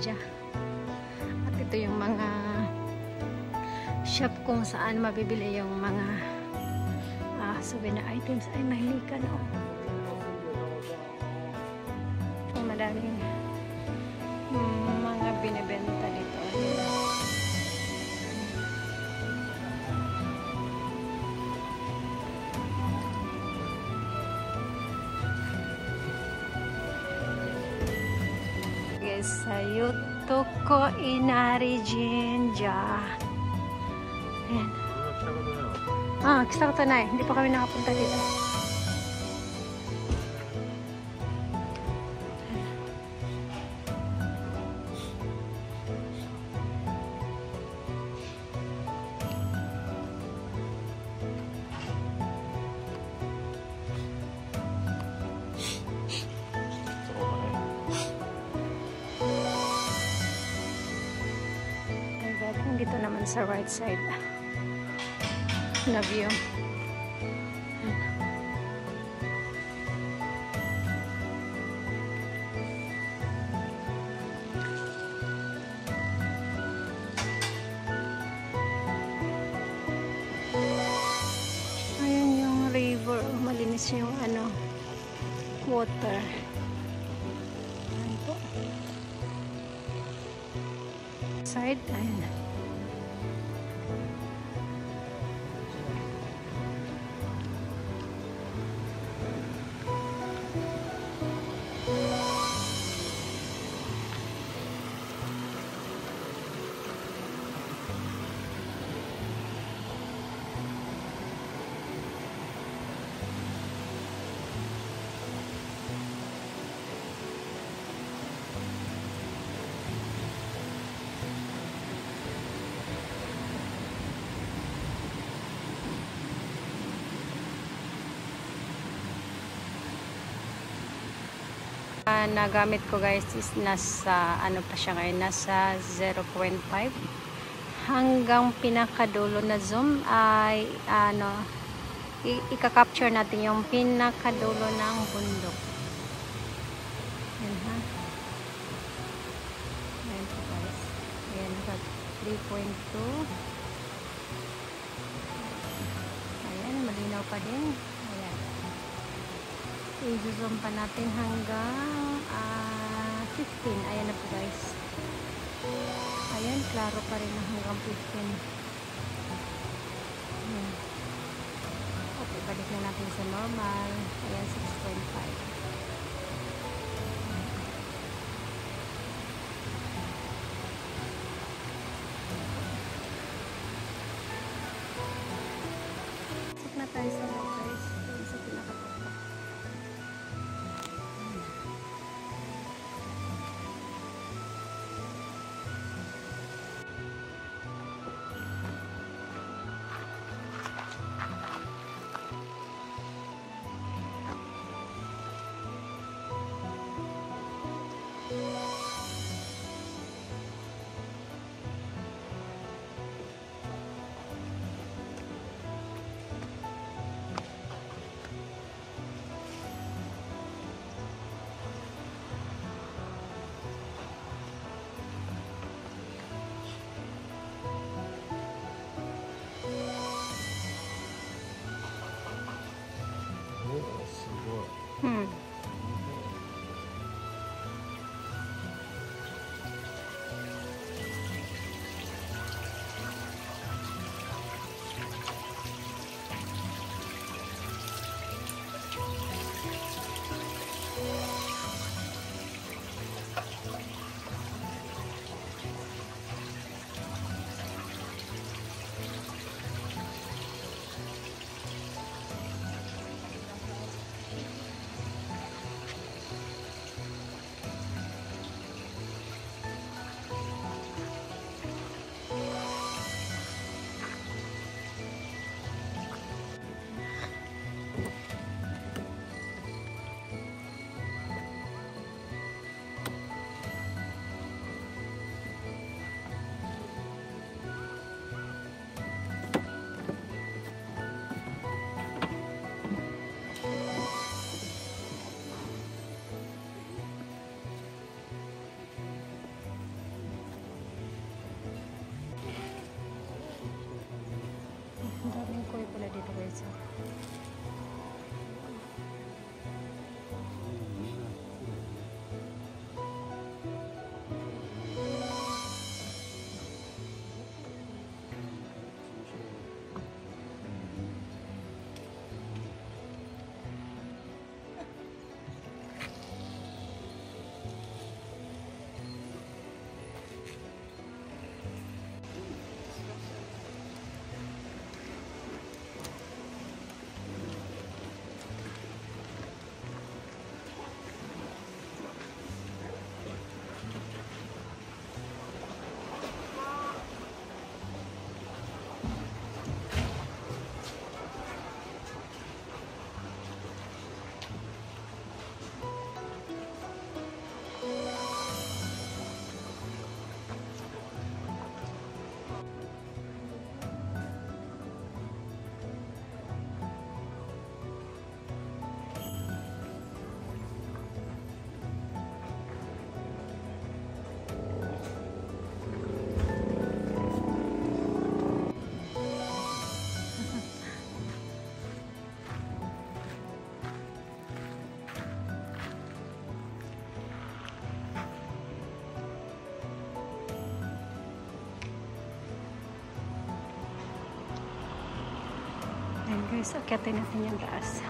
India. At ito yung mga shop kung saan mabibili yung mga souvenir items. Ay, mahilikan oh. Madaming mga binibenta dito. Guys, sa Yotoko Inari Jinja. Ayan. Kita ko na eh. Hindi pa kami nakapunta dito. Dito naman sa right side na view. Ayan yung river, malinis yung water. Ayan po. Side, ayan. Nagamit ko guys is nasa pa siya ngayon, nasa 0.5 hanggang pinakadulo na zoom ay i-capture natin yung pinakadulo ng bundok. Ayan ha. Ayan po guys. Ayan, 3.2. Ayan, malinaw pa din. Ayan. I-zoom pa natin hanggang 15. Ayan na po guys. Ayan, klaro pa rin hanggang 15. Ayan. Okay, balik na natin sa normal. Ayan, 6.5. Check na tayo sa mga guys. Ayan, sa pinakatok. Guys, akyatin natin yung taas.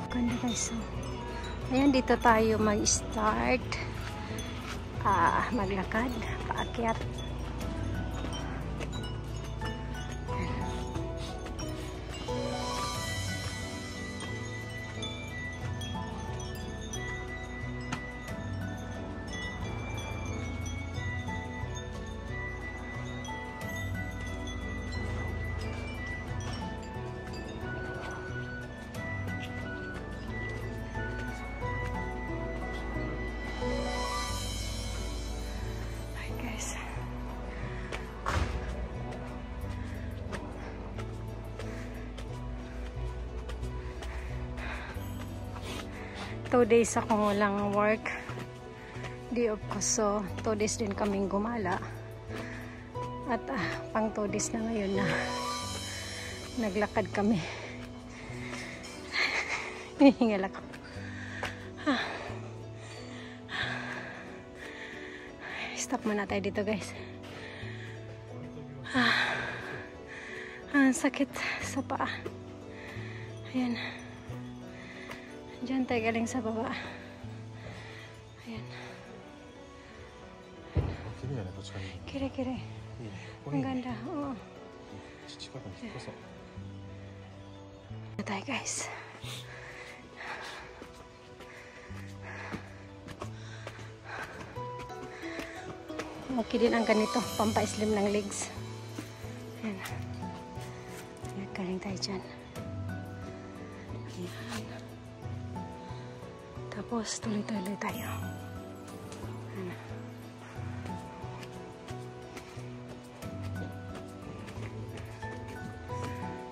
Ganda guys. Ayan, dito tayo mag-start. Maglakad, paakyat. Guys, 2 days akong walang work, day off ko, so 2 days din kaming gumala at pang 2 days na ngayon na naglakad kami. Hinihingal ako. Stop muna tayo dito guys. Ang sakit sa paa. Ayan. Diyan tayo galing sa baba. Ayan. Kire-kire. Ang ganda. Oo. Ayan tayo guys. Okay din ang ganito, pampa-slim ng legs. Ayan. Ayan, galing tayo dyan. Ayan. Tapos, tuloy-tuloy tayo. Ayan.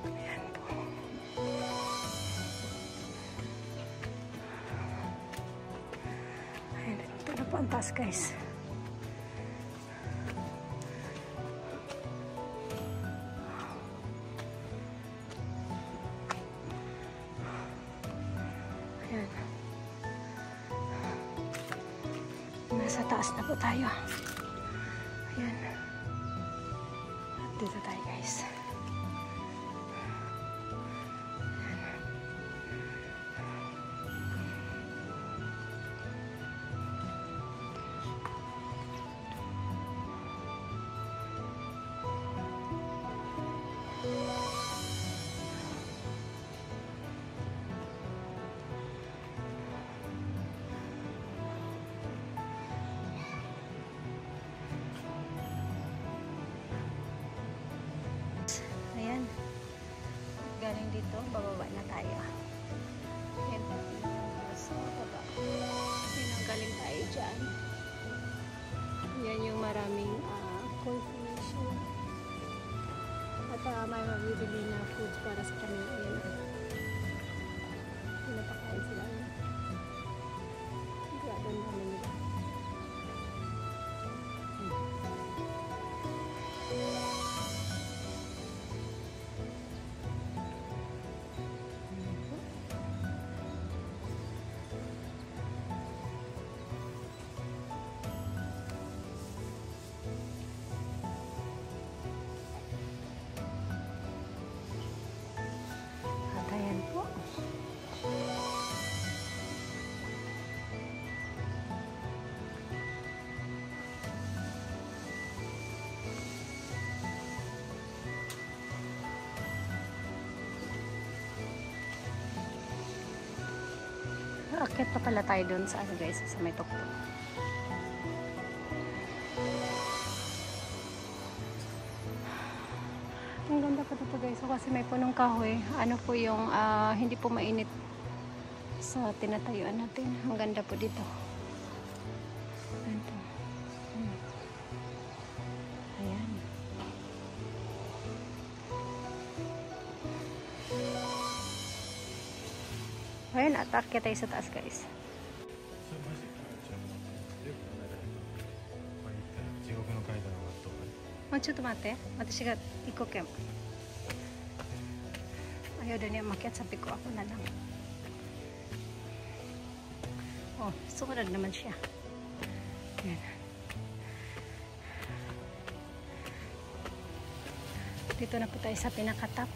Ayan po. Ayan, ito na po ang taas guys. Nasa taas na po tayo. Ayan. At dito tayo guys. Ayan. Galing dito, bababa na tayo. Ayan po. So, baba. Ayan, galing tayo dyan. Ayan yung maraming confirmation. At may mabibili na foods para sa kanila. Ayan. Pinapakain sila. Grabe ang dami nila. Aakyat pa pala tayo doon sa ano guys, sa may tuktok. Ang ganda pa dito guys. So, kasi may punong kahoy. Ano po yung hindi po mainit sa tinatayuan natin. Ang ganda po dito. Ito. Ayan. Ayan, atake tayo sa taas guys. Oh, ちょっと待って。私が行こうけん。Ayaw daw niya makiat. Sabi ko ako na lang. Oh, sumunod naman siya. Ayan. Dito na po tayo sa pinakatap.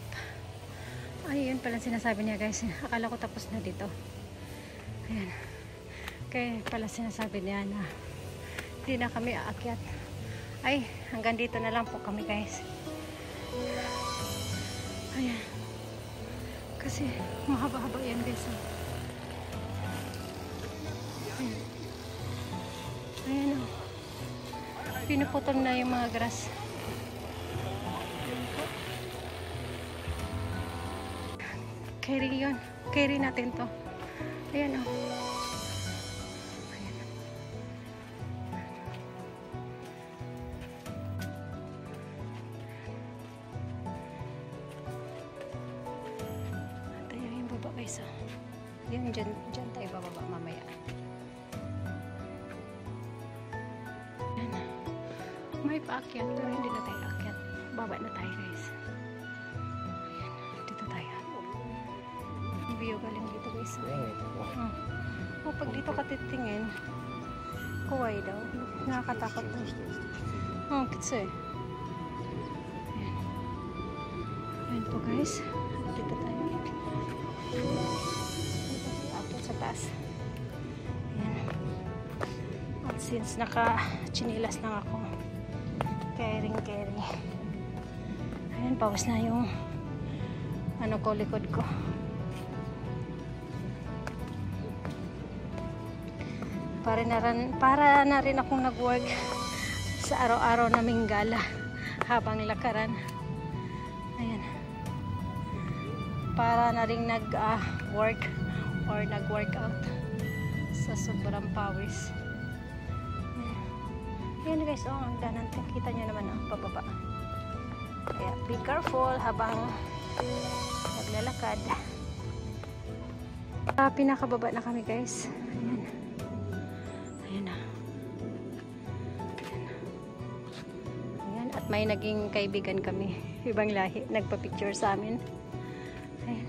Ay, yun pala sinasabi niya guys. Akala ko tapos na dito. Ayan. Kaya pala sinasabi niya na hindi na kami aakyat. Ay, hanggang dito na lang po kami guys. Ayan. Kasi mahaba-haba yan guys. Ayan. Ayan o. Pinuputol na yung mga grass. Carry yun. Carry natin to. Ayan o. So, yun, dyan tayo bababa mamaya. Yan. May paakyat pero hindi na tayo aakyat. Baba na tayo guys. Ayan, dito tayo. View galing dito guys. Oh, pag dito ka titingin, kuway daw. Nakakatakot daw. Oh, kitso eh. Ayan. Ayan po guys. Dito tayo. Akyat sa taas. Ayan. At since naka-chinilas lang ako, caring. Ayan, pawas na yung ano ko, likod ko. Para na rin akong nag-work sa araw-araw naming gala habang lakaran. Ayan. Para na rin nag-work or nag-workout sa sobrang pawis. Ayan guys, oh, ang danan. Kita nyo naman, oh, pababa. Kaya be careful habang naglalakad. Pinakababa na kami guys. Ayan. Ayan na. Ayan. At may naging kaibigan kami. Ibang lahi. Nagpa-picture sa amin. Ayan.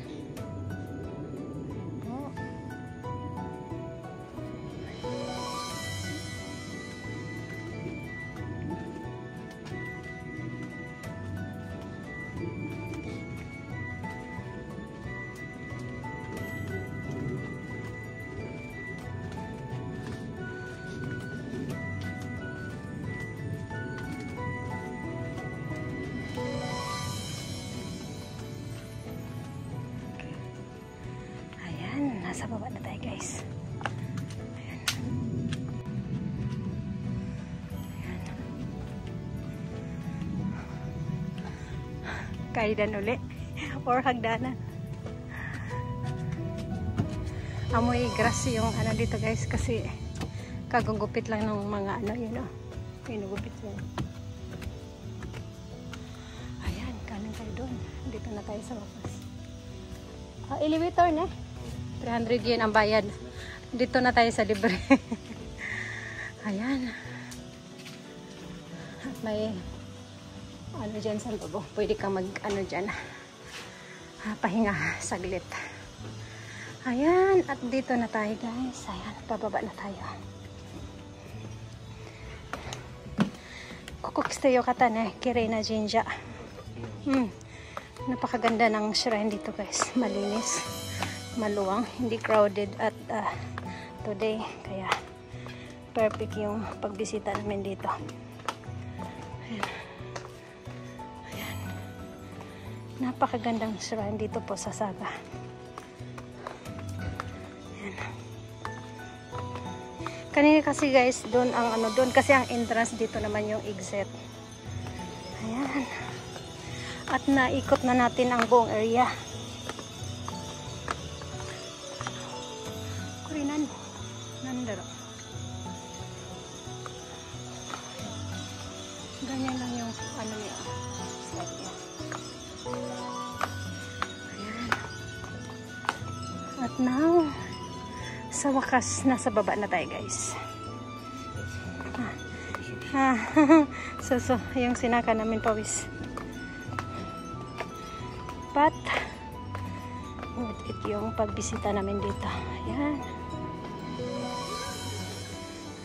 Oh. Nasa baba na tayo guys. Ayan. Ayan. Kaidan uli or hagdanan. Amoy grass yung ano dito guys kasi kagugupit lang ng mga ano yun o. Pinugupit yun. Ayan, kanan tayo doon. Dito na tayo sa wakas. Elevator na 300 yen ang bayad. Dito na tayo sa libre. Ayan. At may ano dyan sa loob. Pwede kang mag ano dyan. Pahinga saglit. Ayan. At dito na tayo guys. Ayan. Pababa na tayo. Kukukistayo kata na Kirei na Jinja. Napakaganda ng shrine dito guys. Malinis. Maluwang, hindi crowded at today, kaya perfect yung pagbisita namin dito. Ayan. Ayan. Napakagandang shrine dito po sa Saga. Ayan. Kanina kasi guys, doon ang ano, doon kasi ang entrance, dito naman yung exit. Ayan. At naikot na natin ang buong area. Kurinan. Nandaro. Ganyan lang yung ano niya. Slide niya. Ayan. At now, sa wakas, nasa baba na tayo guys. So, yung sinaka namin pawis. But, worth it yung pagbisita namin dito. Ayan.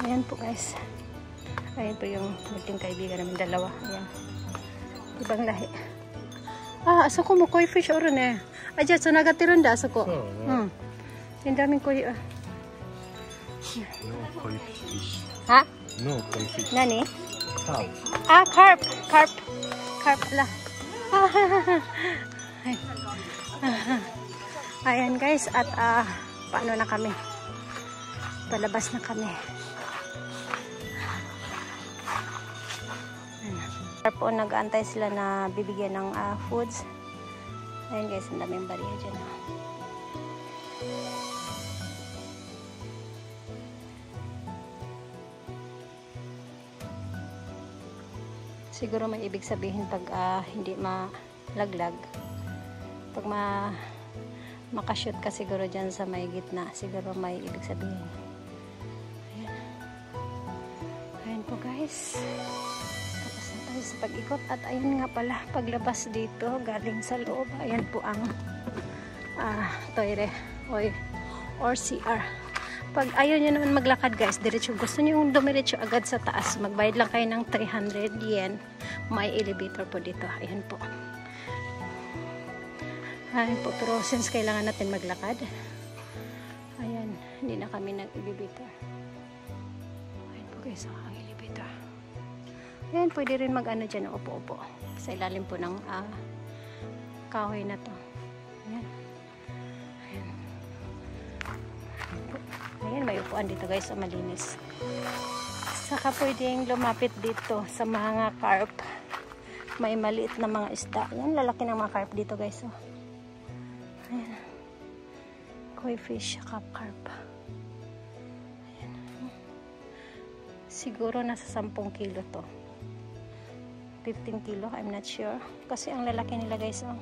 Ayan po guys. Ayan po yung magting kaibigan namin dalawa. Ayan. Ibang lahi. Asako mo koi fish oron eh. Aja, so nagatiron da asako. Yung daming koi. No koi fish. Ha? No koi fish. Nani? Carp. Carp. Carp la. Ayan guys, at paano na kami? Palabas na kami. Po, nag-aantay sila na bibigyan ng foods. Ayan guys, ang daming bariya dyan. Siguro may ibig sabihin pag hindi malaglag. Pag makashoot ka siguro dyan sa may gitna, siguro may ibig sabihin. Ayan. Ayan po guys. Tapos na tayo sa pag-ikot. At ayun nga pala, paglabas dito, galing sa loob, ayan po ang toire or CR. Pag ayaw nyo naman maglakad guys, diretso, gusto nyo yung dumiretso agad sa taas, magbayad lang kayo ng 300 yen. May elevator po dito. Ayan po. Ayan po, pero since kailangan natin maglakad, ayan, hindi na kami nag-elevator. Ayan po guys, ang elevator. Ayan, pwede rin mag-ano dyan, upo-upo. Sa ilalim po ng kahoy na to. Ayan. Ayan. Ayan, may upuan dito guys, sa malinis. Saka pwedeng lumapit dito sa mga carp. May maliit na mga isda. Ayan, lalaki ng mga carp dito guys. Oh. Ayan. Koi fish, carp. Ayan. Siguro nasa 10 kilo to. 15 kilo, I'm not sure. Kasi ang lalaki nila guys. Oh.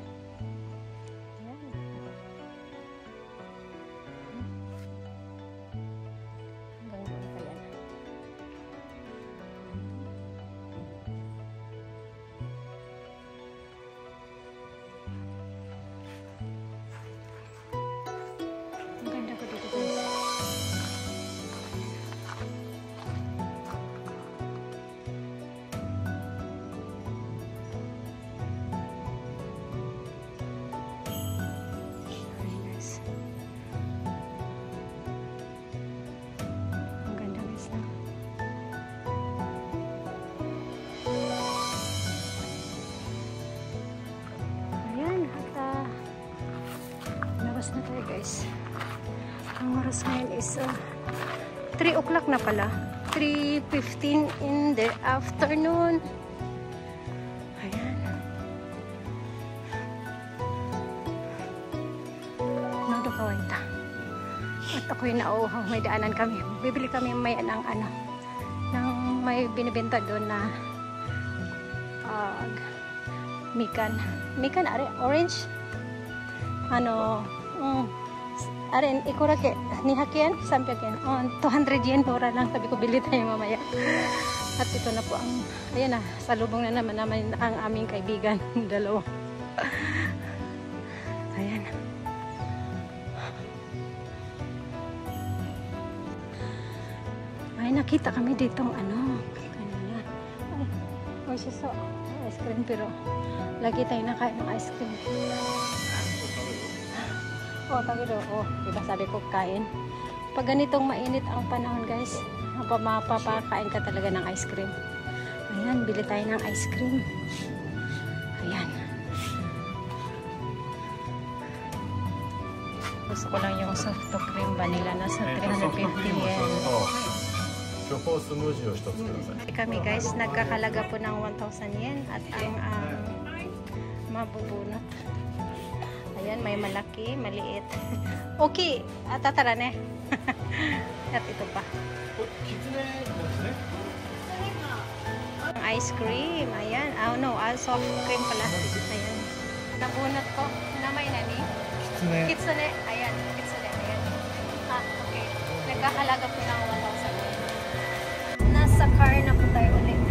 Na tayo guys. Ang oras ngayon is 3 o'clock na pala. 3:15 in the afternoon. Ayan. Nado kawaita. At ako'y nauuhaw. May daanan kami. Bibili kami may ng ano. Nang may binibenta doon na mikan. Mikan, orange. Ano, arin, ikura ke, nihakyan, sampyakin. 200 yen, mura lang. Sabi ko, bili tayo mamaya. At ito na po ang, ayan na, salubong na naman ang aming kaibigan. Dalawa. Ayan. Ay, nakita kami ditong ano, kanina. Ay, siya ice cream, pero lagi tayo nakain ng ice cream. Tabi do. Diba sabi ko kain. Pag ganitong mainit ang panahon guys, mapapakain ka talaga ng ice cream. Ayan, bili tayo ng ice cream. Ayan. Gusto ko lang yung soft cream vanilla na sa 350 yen. 巨峰スムージーを一つください。 Kami guys, nagkakalaga po ng 1,000 yen at ang mabubunot. Ayan, may malaki, maliit. Okay, tatara ne. At ito pa. キツネですね。 Ang ice cream, ayan. Oh no, soft cream pala. Ayan. Nabunot ko. Namay na ni? キツネ。 Kitsune. Ayan, kitsune. Ayan. Okay. Nagkakalaga po ng 1,000 yen. Nasa car na po tayo ulit.